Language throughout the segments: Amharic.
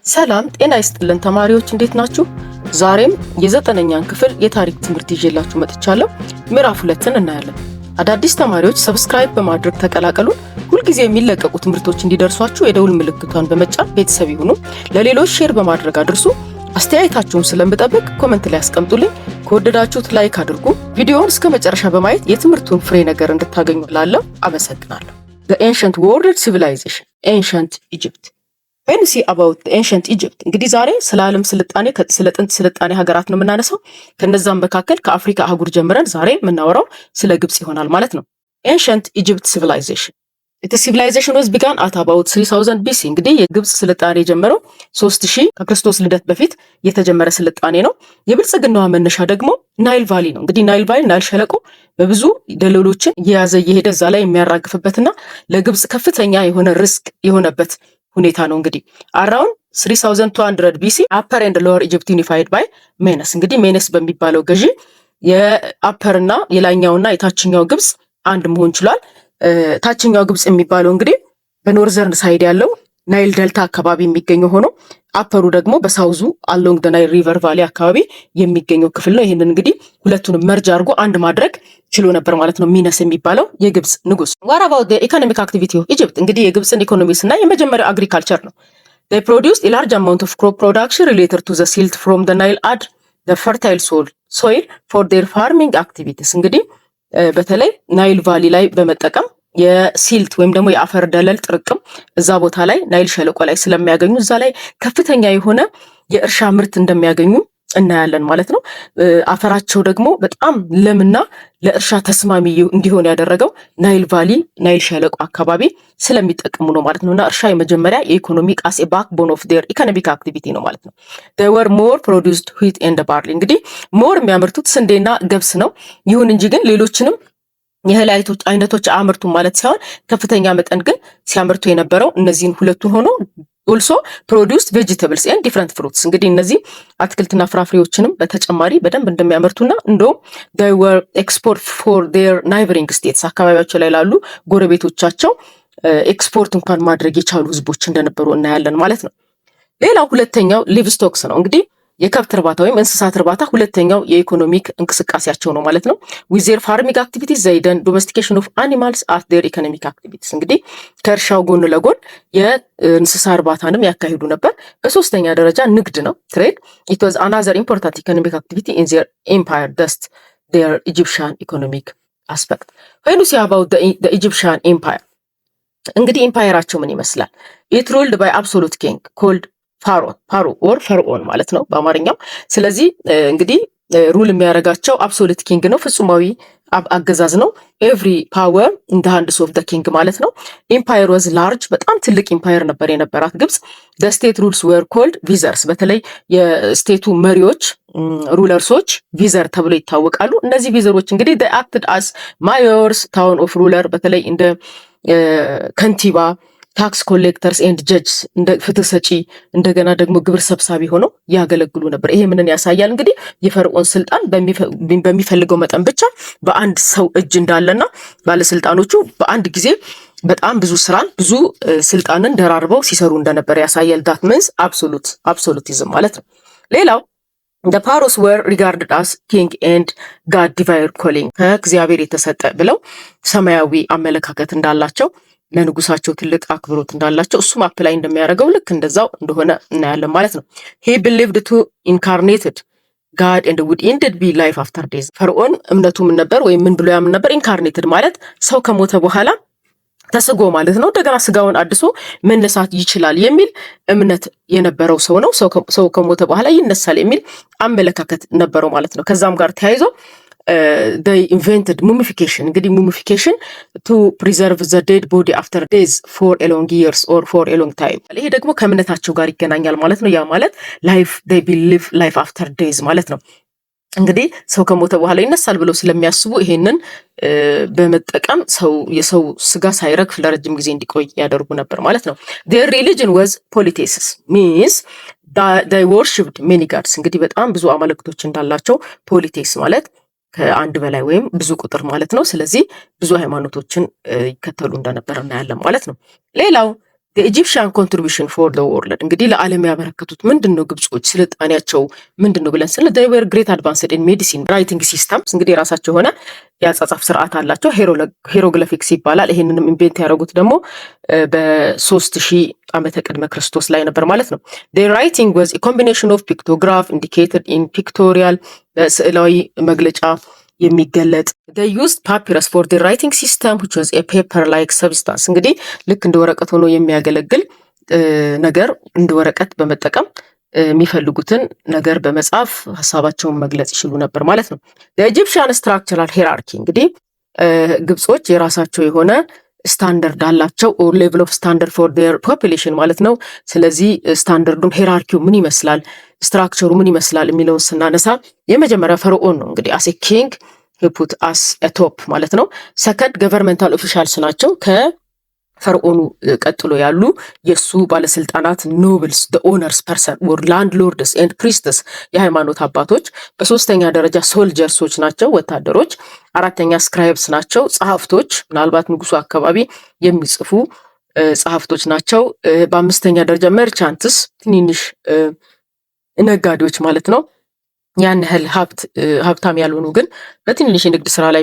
ሰላም ጤና ይስጥልን ተማሪዎች እንዴት ናችሁ? ዛሬም የዘጠነኛን ክፍል የታሪክ ትምህርት ይዤላችሁ መጥቻለሁ። ምዕራፍ 2ን እናያለን። አዳዲስ ተማሪዎች ሰብስክራይብ በማድረግ ተቀላቀሉን። ሁልጊዜ የሚለቀቁ ትምህርቶች እንዲደርሷችሁ የደውል ምልክቷን በመጫን ቤተሰብ ይሁኑ። ለሌሎች ሼር በማድረግ አድርሱ። አስተያየታችሁን ስለምጠብቅ ኮመንት ላይ አስቀምጡልኝ። ከወደዳችሁት ላይክ አድርጉ። ቪዲዮውን እስከ መጨረሻ በማየት የትምህርቱን ፍሬ ነገር እንድታገኙ ላለው አመሰግናለሁ። The Ancient World Civilization, Ancient Egypt. When we see about the ancient Egypt, እንግዲህ ዛሬ ስለ ዓለም ስልጣኔ ስለ ጥንት ስልጣኔ ሀገራት ነው የምናነሳው። ከነዛም መካከል ከአፍሪካ አህጉር ጀምረን ዛሬ የምናወራው ስለ ግብጽ ይሆናል ማለት ነው። Ancient Egypt Civilization. The civilization was begun at about 3000 BC. እንግዲህ የግብጽ ስልጣኔ የጀመረው 3000 ከክርስቶስ ልደት በፊት የተጀመረ ስልጣኔ ነው። የብልጽግናዋ መነሻ ደግሞ ናይል ቫሊ ነው። እንግዲህ ናይል ቫሊ ናይል ሸለቆ በብዙ ደለሎችን እየያዘ እየሄደ እዛ ላይ የሚያራግፍበትና ለግብጽ ከፍተኛ የሆነ ሪስክ የሆነበት ሁኔታ ነው። እንግዲህ አራውንድ 3200 BC አፐር ኤንድ ሎወር ኢጂፕት ዩኒፋይድ ባይ ሜነስ። እንግዲህ ሜነስ በሚባለው ገዢ የአፐር እና የላይኛውና የታችኛው ግብጽ አንድ መሆን ችሏል። ታችኛው ግብጽ የሚባለው እንግዲህ በኖርዘርን ሳይድ ያለው ናይል ደልታ አካባቢ የሚገኘው ሆኖ አፐሩ ደግሞ በሳውዙ አሎንግ ደ ናይል ሪቨር ቫሊ አካባቢ የሚገኘው ክፍል ነው። ይህንን እንግዲህ ሁለቱንም መርጅ አድርጎ አንድ ማድረግ ችሎ ነበር ማለት ነው ሚነስ የሚባለው የግብጽ ንጉስ። What about the economic activity of Egypt? እንግዲህ የግብጽን ኢኮኖሚ ስናይ የመጀመሪያው አግሪካልቸር ነው። They produced a large amount of crop production related to the silt from the Nile and the fertile soil for their farming activities. እንግዲህ በተለይ ናይል ቫሊ ላይ በመጠቀም የሲልት ወይም ደግሞ የአፈር ደለል ጥርቅም እዛ ቦታ ላይ ናይል ሸለቆ ላይ ስለሚያገኙ እዛ ላይ ከፍተኛ የሆነ የእርሻ ምርት እንደሚያገኙ እናያለን ማለት ነው። አፈራቸው ደግሞ በጣም ለምና ለእርሻ ተስማሚ እንዲሆን ያደረገው ናይል ቫሊ ናይል ሸለቆ አካባቢ ስለሚጠቀሙ ነው ማለት ነውና እርሻ የመጀመሪያ የኢኮኖሚ ቃስ ባክቦን ኦፍ ዴር ኢኮኖሚክ አክቲቪቲ ነው ማለት ነው። they were more produced wheat and barley. እንግዲህ ሞር የሚያመርቱት ስንዴና ገብስ ነው። ይሁን እንጂ ግን ሌሎችንም የእህል አይነቶች አያመርቱም ማለት ሳይሆን ከፍተኛ መጠን ግን ሲያመርቱ የነበረው እነዚህን ሁለቱን ሆኖ also produced vegetables and different fruits. እንግዲህ እነዚህ አትክልትና ፍራፍሬዎችንም በተጨማሪ በደንብ እንደሚያመርቱና እንደውም they were export for their neighboring states አካባቢያቸው ላይ ላሉ ጎረቤቶቻቸው ኤክስፖርት እንኳን ማድረግ የቻሉ ህዝቦች እንደነበሩ እናያለን ማለት ነው። ሌላው ሁለተኛው ሊቭስቶክስ ነው። እንግዲህ የከብት እርባታ ወይም እንስሳት እርባታ ሁለተኛው የኢኮኖሚክ እንቅስቃሴያቸው ነው ማለት ነው። with their farming activities they done domestication of animals as their economic activities. እንግዲህ ከእርሻው ጎን ለጎን የእንስሳ እርባታንም ያካሂዱ ነበር። በሶስተኛ ደረጃ ንግድ ነው trade. It was another important economic activity in their empire, thus their Egyptian economic aspect. when you say about the Egyptian empire, እንግዲህ ኢምፓየራቸው ምን ይመስላል? it ruled by absolute king called ፋሮ ኦር ፈርዖን ማለት ነው በአማርኛው። ስለዚህ እንግዲህ ሩል የሚያደርጋቸው አብሶሉት ኪንግ ነው፣ ፍጹማዊ አገዛዝ ነው። ኤቭሪ ፓወር ኢን ዘ ሃንድስ ኦፍ ዘ ኪንግ ማለት ነው። ኢምፓየር ዋዝ ላርጅ፣ በጣም ትልቅ ኢምፓየር ነበር የነበራት ግብጽ። ዘ ስቴት ሩልስ ዌር ኮልድ ቪዘርስ፣ በተለይ የስቴቱ መሪዎች ሩለርሶች ቪዘር ተብሎ ይታወቃሉ። እነዚህ ቪዘሮች እንግዲህ they acted as mayors, town of ruler፣ በተለይ እንደ ከንቲባ፣ ታክስ ኮሌክተርስ ኤንድ ጀጅስ፣ እንደ ፍትህ ሰጪ እንደገና ደግሞ ግብር ሰብሳቢ ሆነው ያገለግሉ ነበር። ይሄ ምንን ያሳያል? እንግዲህ የፈርዖን ስልጣን በሚፈልገው መጠን ብቻ በአንድ ሰው እጅ እንዳለና ባለስልጣኖቹ በአንድ ጊዜ በጣም ብዙ ስራን ብዙ ስልጣንን ደራርበው ሲሰሩ እንደነበር ያሳያል። ዳት ሚንስ አብሶሉቲዝም ማለት ነው። ሌላው the pharaohs were regarded as king and god divine calling፣ ከእግዚአብሔር የተሰጠ ብለው ሰማያዊ አመለካከት እንዳላቸው ለንጉሳቸው ትልቅ አክብሮት እንዳላቸው እሱም አፕላይ እንደሚያደርገው ልክ እንደዛው እንደሆነ እናያለን ማለት ነው። he believed to incarnated god and would indeed be life after death። ፈርዖን እምነቱ ምን ነበር ወይም ምን ብሎ ያምን ነበር? ኢንካርኔትድ ማለት ሰው ከሞተ በኋላ ተስጎ ማለት ነው። እንደገና ስጋውን አድሶ መነሳት ይችላል የሚል እምነት የነበረው ሰው ነው። ሰው ከሞተ በኋላ ይነሳል የሚል አመለካከት ነበረው ማለት ነው። ከዛም ጋር ተያይዞ they invented mummification። እንግዲህ mummification to preserve the dead body after death for a long years or for a long time። ይሄ ደግሞ ከእምነታቸው ጋር ይገናኛል ማለት ነው። ያ ማለት life they believe life after death ማለት ነው። እንግዲህ ሰው ከሞተ በኋላ ይነሳል ብለው ስለሚያስቡ ይሄንን በመጠቀም የሰው ስጋ ሳይረግፍ ለረጅም ጊዜ እንዲቆይ ያደርጉ ነበር ማለት ነው። their religion was polytheism means they worshipped many gods። እንግዲህ በጣም ብዙ አማልክቶች እንዳላቸው ፖሊቴስ ማለት ከአንድ በላይ ወይም ብዙ ቁጥር ማለት ነው። ስለዚህ ብዙ ሃይማኖቶችን ይከተሉ እንደነበር እናያለን ማለት ነው። ሌላው ኢጂፕሽያን ኮንትሪቢሽን ፎር ዘ ወርልድ እንግዲህ ለዓለም ያበረከቱት ምንድን ነው? ግብጾች ስልጣኔያቸው ምንድን ነው ብለን ስለ they were great advanced in medicine writing systems እንግዲህ የራሳቸው የሆነ የአጻጻፍ ስርዓት አላቸው። ሄሮግሊፊክስ ይባላል። ይሄንንም ኢንቬንት ያደረጉት ደግሞ በ3000 ዓመተ ቅድመ ክርስቶስ ላይ ነበር ማለት ነው። their writing was a combination of pictograph indicated in pictorial በስዕላዊ መግለጫ የሚገለጥ they used papyrus for the writing system which was a paper like substance እንግዲህ ልክ እንደ ወረቀት ሆኖ የሚያገለግል ነገር እንደ ወረቀት በመጠቀም የሚፈልጉትን ነገር በመጻፍ ሀሳባቸውን መግለጽ ይችሉ ነበር ማለት ነው። the Egyptian structural hierarchy እንግዲህ ግብጾች የራሳቸው የሆነ ስታንዳርድ አላቸው or level of standard for their population ማለት ነው። ስለዚህ ስታንዳርዱም ሄራርኪው ምን ይመስላል፣ ስትራክቸሩ ምን ይመስላል የሚለውን ስናነሳ የመጀመሪያ ፈርዖን ነው እንግዲህ as a king he put as a top ማለት ነው። ሰከንድ ገቨርንመንታል ኦፊሻልስ ናቸው። ከፈርዖኑ ቀጥሎ ያሉ የሱ ባለስልጣናት ኖብልስ the owners person or landlords and priests የሃይማኖት አባቶች። በሶስተኛ ደረጃ ሶልጀርሶች ናቸው ወታደሮች። አራተኛ ስክራይብስ ናቸው ጸሐፍቶች፣ ምናልባት ንጉሱ አካባቢ የሚጽፉ ጸሐፍቶች ናቸው። በአምስተኛ ደረጃ መርቻንትስ ትንንሽ ነጋዴዎች ማለት ነው። ያን ያህል ሀብታም ያልሆኑ ግን በትንንሽ የንግድ ስራ ላይ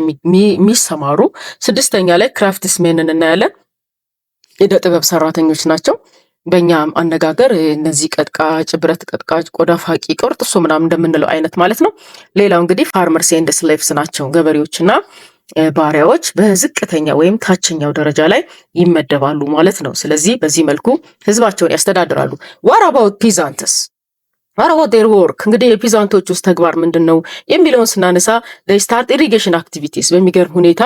የሚሰማሩ። ስድስተኛ ላይ ክራፍትስሜንን እናያለን። የዕደ ጥበብ ሰራተኞች ናቸው። በእኛ አነጋገር እነዚህ ቀጥቃጭ፣ ብረት ቀጥቃጭ፣ ቆዳ ፋቂ፣ ቆርጥሶ ምናምን እንደምንለው አይነት ማለት ነው። ሌላው እንግዲህ ፋርመርስ ኤንድ ስሌቭስ ናቸው። ገበሬዎችና ባሪያዎች በዝቅተኛ ወይም ታችኛው ደረጃ ላይ ይመደባሉ ማለት ነው። ስለዚህ በዚህ መልኩ ህዝባቸውን ያስተዳድራሉ። ዋት አባውት ፒዛንትስ what their work እንግዲህ የፒዛንቶች ውስጥ ተግባር ምንድን ነው የሚለውን ስናነሳ they start irrigation activities በሚገርም ሁኔታ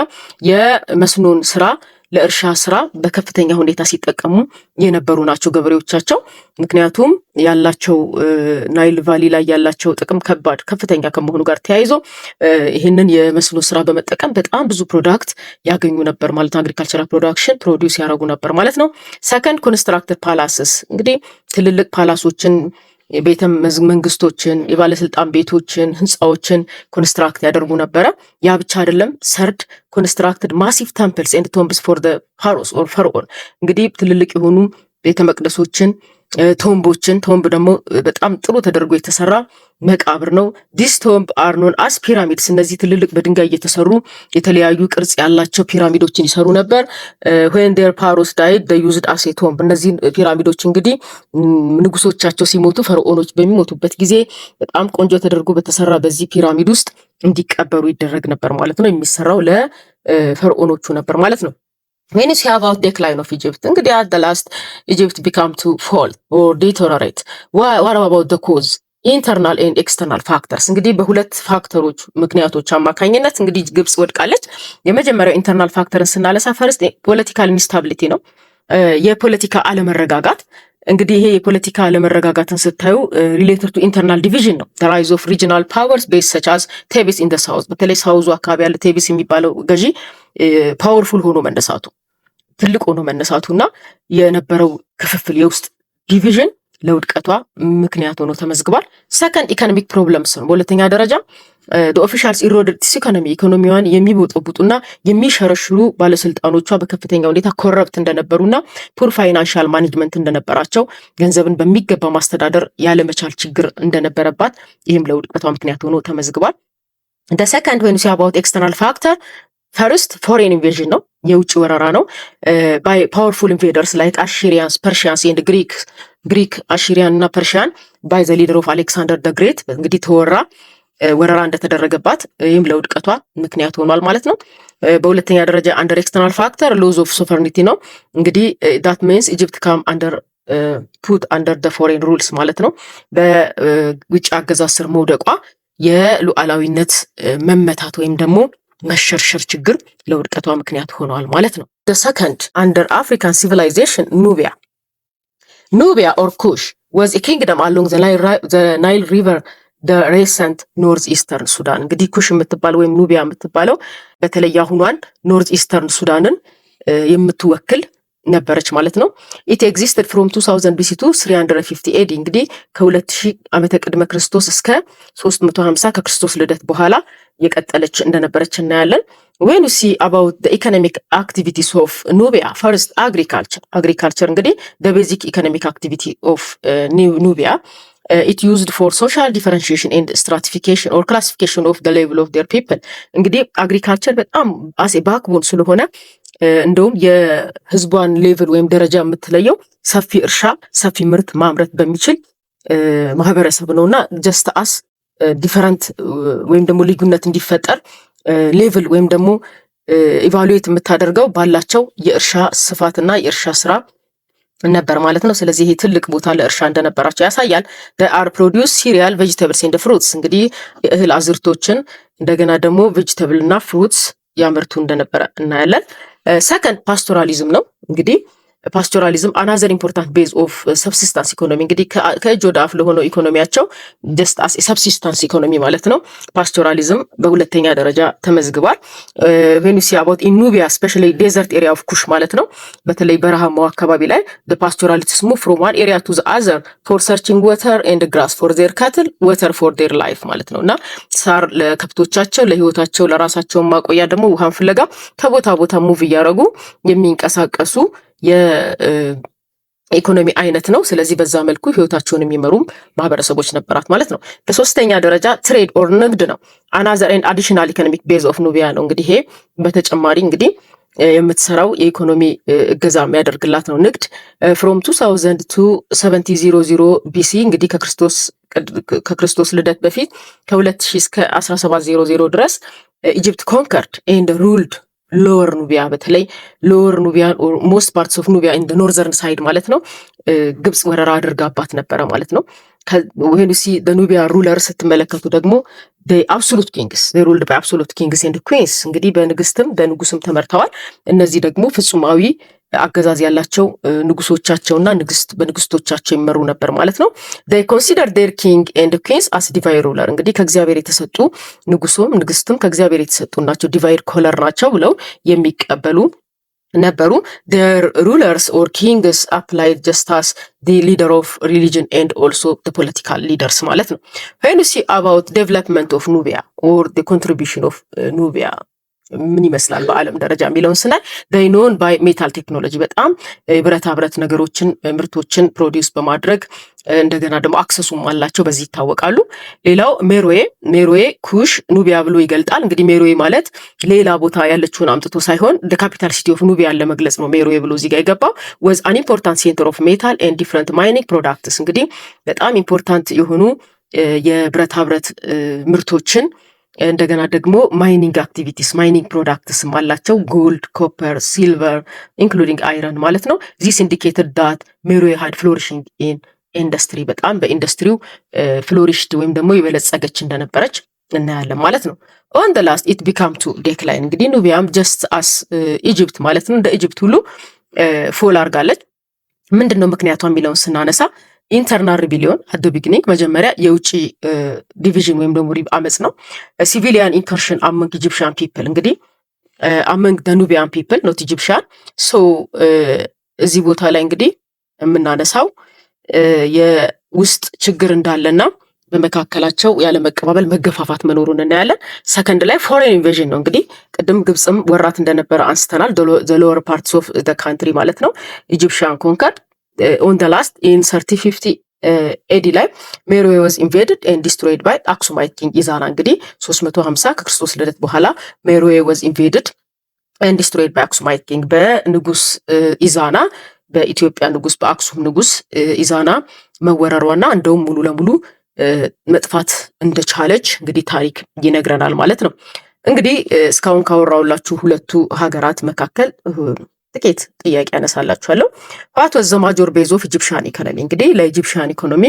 የመስኖን ስራ ለእርሻ ስራ በከፍተኛ ሁኔታ ሲጠቀሙ የነበሩ ናቸው ገበሬዎቻቸው። ምክንያቱም ያላቸው ናይል ቫሊ ላይ ያላቸው ጥቅም ከፍተኛ ከመሆኑ ጋር ተያይዞ ይህንን የመስኖ ስራ በመጠቀም በጣም ብዙ ፕሮዳክት ያገኙ ነበር ማለት ነው። አግሪካልቸራል ፕሮዳክሽን ፕሮዲውስ ያደረጉ ነበር ማለት ነው። ሰከንድ ኮንስትራክትድ ፓላስስ እንግዲህ ትልልቅ ፓላሶችን፣ የቤተ መንግስቶችን፣ የባለስልጣን ቤቶችን፣ ህንፃዎችን ኮንስትራክት ያደርጉ ነበረ። ያ ብቻ አይደለም። ሰርድ ኮንስትራክትድ ማሲቭ ተምፕልስ ኤንድ ቶምብስ ፎር ዘ ፋሮስ ኦር ፈርዖን እንግዲህ ትልልቅ የሆኑ ቤተ መቅደሶችን፣ ቶምቦችን። ቶምብ ደግሞ በጣም ጥሩ ተደርጎ የተሰራ መቃብር ነው። ዲስ ቶምብ አር ኖን አስ ፒራሚድስ እነዚህ ትልልቅ በድንጋይ የተሰሩ የተለያዩ ቅርጽ ያላቸው ፒራሚዶችን ይሰሩ ነበር። when their pharaohs died they used as a tomb እነዚህ ፒራሚዶች እንግዲህ ንጉሶቻቸው ሲሞቱ፣ ፈርዖኖች በሚሞቱበት ጊዜ በጣም ቆንጆ ተደርጎ በተሰራ በዚህ ፒራሚድ ውስጥ እንዲቀበሩ ይደረግ ነበር ማለት ነው። የሚሰራው ለፈርዖኖቹ ነበር ማለት ነው። when you say about decline of Egypt እንግዲህ at the last Egypt become to fall or deteriorate what about the cause ኢንተርናል ኤንድ ኤክስተርናል ፋክተርስ እንግዲህ በሁለት ፋክተሮች ምክንያቶች አማካኝነት እንግዲህ ግብጽ ወድቃለች። የመጀመሪያው ኢንተርናል ፋክተርን ስናነሳ ፈርስት ፖለቲካል ኢንስታቢሊቲ ነው፣ የፖለቲካ አለመረጋጋት። እንግዲህ ይሄ የፖለቲካ አለመረጋጋትን ስታዩ ሪሌትድ ቱ ኢንተርናል ዲቪዥን ነው። the rise of regional powers based such as ቴቢስ in the south በተለይ ሳውዙ አካባቢ ያለ ቴቢስ የሚባለው ገዢ ፓወርፉል ሆኖ መነሳቱ፣ ትልቅ ሆኖ መነሳቱና የነበረው ክፍፍል የውስጥ ዲቪዥን ለውድቀቷ ምክንያት ሆኖ ተመዝግቧል። ሰከንድ ኢኮኖሚክ ፕሮብለምስ ነው። በሁለተኛ ደረጃ ኦፊሻልስ ኢሮድድ ኢኮኖሚዋን የሚቦጠቡጡና የሚሸረሽሩ ባለስልጣኖቿ በከፍተኛ ሁኔታ ኮረፕት እንደነበሩና ፑር ፋይናንሻል ማኔጅመንት እንደነበራቸው፣ ገንዘብን በሚገባ ማስተዳደር ያለመቻል ችግር እንደነበረባት፣ ይህም ለውድቀቷ ምክንያት ሆኖ ተመዝግቧል። the second when you say about external factor ፈርስት ፎሬን ኢንቬዥን ነው፣ የውጭ ወረራ ነው። ባይ ፓወርፉል ኢንቬደርስ ላይክ አሺሪያንስ፣ ፐርሺያንስ ኤንድ ግሪክ አሺሪያን እና ፐርሺያን ባይ ዘ ሊደር ኦፍ አሌክሳንደር ደ ግሬት እንግዲህ ተወራ ወረራ እንደተደረገባት፣ ይህም ለውድቀቷ ምክንያት ሆኗል ማለት ነው። በሁለተኛ ደረጃ አንደር ኤክስተርናል ፋክተር ሎዝ ኦፍ ሶቨርኒቲ ነው። እንግዲህ ዳት ሚንስ ኢጂፕት ካም አንደር ፑት አንደር ደ ፎሬን ሩልስ ማለት ነው። በውጭ አገዛዝ ስር መውደቋ የሉዓላዊነት መመታት ወይም ደግሞ መሸርሸር ችግር ለውድቀቷ ምክንያት ሆኗል ማለት ነው። the second under African civilization Nubia or Kush was a kingdom along the Nile river the recent north eastern Sudan እንግዲህ ኩሽ የምትባለው ወይም ኑቢያ የምትባለው በተለይ አሁኗን ኖርዝ ኢስተርን ሱዳንን የምትወክል ነበረች ማለት ነው። it existed from 2000 BC to 350 AD እንግዲህ ከ2000 ዓመተ ቅድመ ክርስቶስ እስከ 350 ከክርስቶስ ልደት በኋላ የቀጠለች እንደነበረች እናያለን። when you see about the economic activities of Nubia, first agriculture እንግዲህ the basic economic activity of Nubia, it used for social differentiation and stratification or classification of the level of their people። እንግዲህ አግሪካልቸር በጣም አሴ ባክቦን ስለሆነ እንደውም የህዝቧን ሌቭል ወይም ደረጃ የምትለየው ሰፊ እርሻ ሰፊ ምርት ማምረት በሚችል ማህበረሰብ ነውና ጀስት አስ ዲፈረንት ወይም ደግሞ ልዩነት እንዲፈጠር ሌቭል ወይም ደግሞ ኢቫሉዌት የምታደርገው ባላቸው የእርሻ ስፋትና የእርሻ ስራ ነበር ማለት ነው። ስለዚህ ይሄ ትልቅ ቦታ ለእርሻ እንደነበራቸው ያሳያል። አር ፕሮዲውስ ሲሪያል ቬጂቴብልስ ኤንድ ፍሩትስ እንግዲህ የእህል አዝርቶችን እንደገና ደግሞ ቬጂቴብል እና ፍሩትስ ያመርቱ እንደነበረ እናያለን። ሰከንድ ፓስቶራሊዝም ነው። እንግዲህ ፓስቶራሊዝም አናዘር ኢምፖርታንት ቤዝ ኦፍ ሰብሲስታንስ ኢኮኖሚ እንግዲህ ከእጅ ወደ አፍ ለሆነው ኢኮኖሚያቸው ጀስት አስ ሰብሲስታንስ ኢኮኖሚ ማለት ነው። ፓስቶራሊዝም በሁለተኛ ደረጃ ተመዝግቧል። when you see about in Nubia especially desert area of Kush ማለት ነው። በተለይ በረሃማው አካባቢ ላይ the pastoralists move from one area to the other for searching water and grass for their cattle, water for their life ማለት ነውና ሳር ለከብቶቻቸው ለህይወታቸው ለራሳቸው ማቆያ ደግሞ ውሃን ፍለጋ ከቦታ ቦታ ሙቭ እያደረጉ የሚንቀሳቀሱ የኢኮኖሚ አይነት ነው። ስለዚህ በዛ መልኩ ህይወታቸውን የሚመሩም ማህበረሰቦች ነበራት ማለት ነው። በሶስተኛ ደረጃ ትሬድ ኦር ንግድ ነው። አናዘር ኤንድ አዲሽናል ኢኮኖሚክ ቤዝ ኦፍ ኑቢያ ነው። እንግዲህ ይሄ በተጨማሪ እንግዲህ የምትሰራው የኢኮኖሚ እገዛ የሚያደርግላት ነው ንግድ። ፍሮም 2000 to 700 ቢሲ እንግዲህ ከክርስቶስ ልደት በፊት ከ2000 እስከ 1700 ድረስ ኢጅፕት ኮንከርድ ኤንድ ሩልድ ሎወር ኑቢያ በተለይ ሎወር ኑቢያ ሞስት ፓርትስ ኦፍ ኑቢያ ኢን ኖርዘርን ሳይድ ማለት ነው። ግብጽ ወረራ አድርጋባት ነበረ ማለት ነው። when you see the ኑቢያ ሩለር ስትመለከቱ ደግሞ the absolute kings they ruled by absolute kings and queens እንግዲህ በንግስትም በንጉስም ተመርተዋል። እነዚህ ደግሞ ፍጹማዊ አገዛዝ ያላቸው ንጉሶቻቸውና በንግስቶቻቸው ይመሩ ነበር ማለት ነው። they consider their king and queens as divine ruler እንግዲህ ከእግዚአብሔር የተሰጡ ንግስትም ከእግዚአብሔር የተሰጡ ናቸው ዲቫይን ኮለር ናቸው ብለው የሚቀበሉ ነበሩ። their rulers or kings applied just as the leader of religion and also the political leaders ማለት ነው። when you see about development of Nubia or the contribution of Nubia ምን ይመስላል በዓለም ደረጃ የሚለውን ስናይ they known by metal technology በጣም ብረታ ብረት ነገሮችን ምርቶችን ፕሮዲውስ በማድረግ እንደገና ደግሞ አክሰሱም አላቸው በዚህ ይታወቃሉ። ሌላው ሜሮዌ ኩሽ ኑቢያ ብሎ ይገልጣል። እንግዲህ ሜሮዌ ማለት ሌላ ቦታ ያለችውን አምጥቶ ሳይሆን the capital city of ኑቢያን ለመግለጽ ነው ሜሮዌ ብሎ እዚህ ጋር የገባው። was an important center of metal and different mining products እንግዲህ በጣም ኢምፖርታንት የሆኑ የብረታ ብረት ምርቶችን እንደገና ደግሞ ማይኒንግ አክቲቪቲስ ማይኒንግ ፕሮዳክትስም አላቸው ጎልድ ኮፐር ሲልቨር ኢንክሉዲንግ አይረን ማለት ነው። ዚስ ኢንዲኬትድ ዳት ሜሮዌ ሃድ ፍሎሪሽንግ ኢን ኢንዱስትሪ በጣም በኢንዱስትሪው ፍሎሪሽድ ወይም ደግሞ የበለጸገች እንደነበረች እናያለን ማለት ነው። ኦን ዘ ላስት ኢት ቢካም ቱ ዴክላይን እንግዲህ ኑቢያም ጀስት አስ ኢጅፕት ማለት ነው እንደ ኢጅፕት ሁሉ ፎል አርጋለች። ምንድነው ምክንያቷ የሚለውን ስናነሳ ኢንተርናል ሪቢሊዮን አት ቢግኒንግ መጀመሪያ የውጭ ዲቪዥን ወይም ደግሞ አመጽ ነው። ሲቪሊያን ኢንከርሽን አመንግ ኢጂፕሽያን ፒፕል እንግዲህ አመንግ ዘ ኑቢያን ፒፕል ኖት ኢጂፕሽያን ሶ እዚህ ቦታ ላይ እንግዲህ የምናነሳው የውስጥ ችግር እንዳለና በመካከላቸው ያለ መቀባበል መገፋፋት መኖሩን እናያለን። ሰከንድ ላይ ፎሬን ኢንቬዥን ነው እንግዲህ ቅድም ግብጽም ወራት እንደነበረ አንስተናል። ዘ ሎወር ፓርትስ ኦፍ ዘ ካንትሪ ማለት ነው ኢጂፕሽያን ኮንከርድ on the last in 3050 AD ላይ ሜሮዌ was invaded and destroyed by አክሱማይት ኪንግ ኢዛና እንግዲህ 350 ከክርስቶስ ልደት በኋላ ሜሮዌ was invaded and destroyed by አክሱማይት ኪንግ በንጉስ ኢዛና በኢትዮጵያ ንጉስ በአክሱም ንጉስ ኢዛና መወረሯና እንደውም ሙሉ ለሙሉ መጥፋት እንደቻለች እንግዲህ ታሪክ ይነግረናል ማለት ነው። እንግዲህ እስካሁን ካወራውላችሁ ሁለቱ ሀገራት መካከል ጥቂት ጥያቄ ያነሳላችኋለሁ። ዋት ዋዝ ዘ ማጆር ቤዝ ኦፍ ኢጂፕሽያን ኢኮኖሚ እንግዲህ ለኢጂፕሽያን ኢኮኖሚ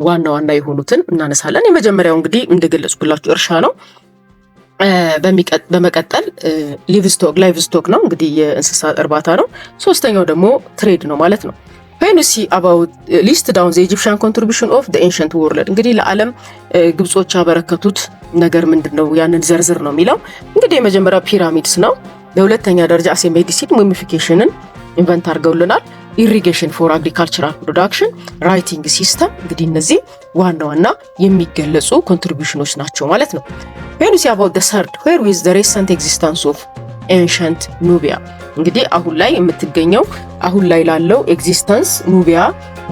ዋና የሆኑትን እናነሳለን። የመጀመሪያው እንግዲህ እንደገለጽኩላችሁ እርሻ ነው። በመቀጠል ላይቭስቶክ ነው እንግዲህ የእንስሳት እርባታ ነው። ሶስተኛው ደግሞ ትሬድ ነው ማለት ነው። when you see about list down the Egyptian contribution of the ancient world እንግዲህ ለዓለም ግብጾች ያበረከቱት ነገር ምንድነው ያንን ዘርዝር ነው የሚለው። እንግዲህ የመጀመሪያው ፒራሚድስ ነው። በሁለተኛ ደረጃ አሴ ሜዲሲን ሙሚፊኬሽንን ኢንቨንት አድርገውልናል። ኢሪጌሽን ፎር አግሪካልቸራል ፕሮዳክሽን፣ ራይቲንግ ሲስተም እንግዲህ እነዚህ ዋና የሚገለጹ ኮንትሪቢዩሽኖች ናቸው ማለት ነው። when we say about the third, where is the recent existence of ancient Nubia? እንግዲህ አሁን ላይ የምትገኘው አሁን ላይ ላለው ኤግዚስተንስ ኑቢያ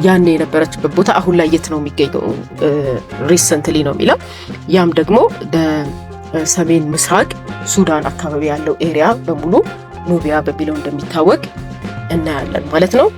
ያኔ የነበረችበት ቦታ አሁን ላይ የት ነው የሚገኘው? ሪሰንትሊ ነው የሚለው። ያም ደግሞ በሰሜን ምስራቅ ሱዳን አካባቢ ያለው ኤሪያ በሙሉ ኑቢያ በሚለው እንደሚታወቅ እናያለን ማለት ነው።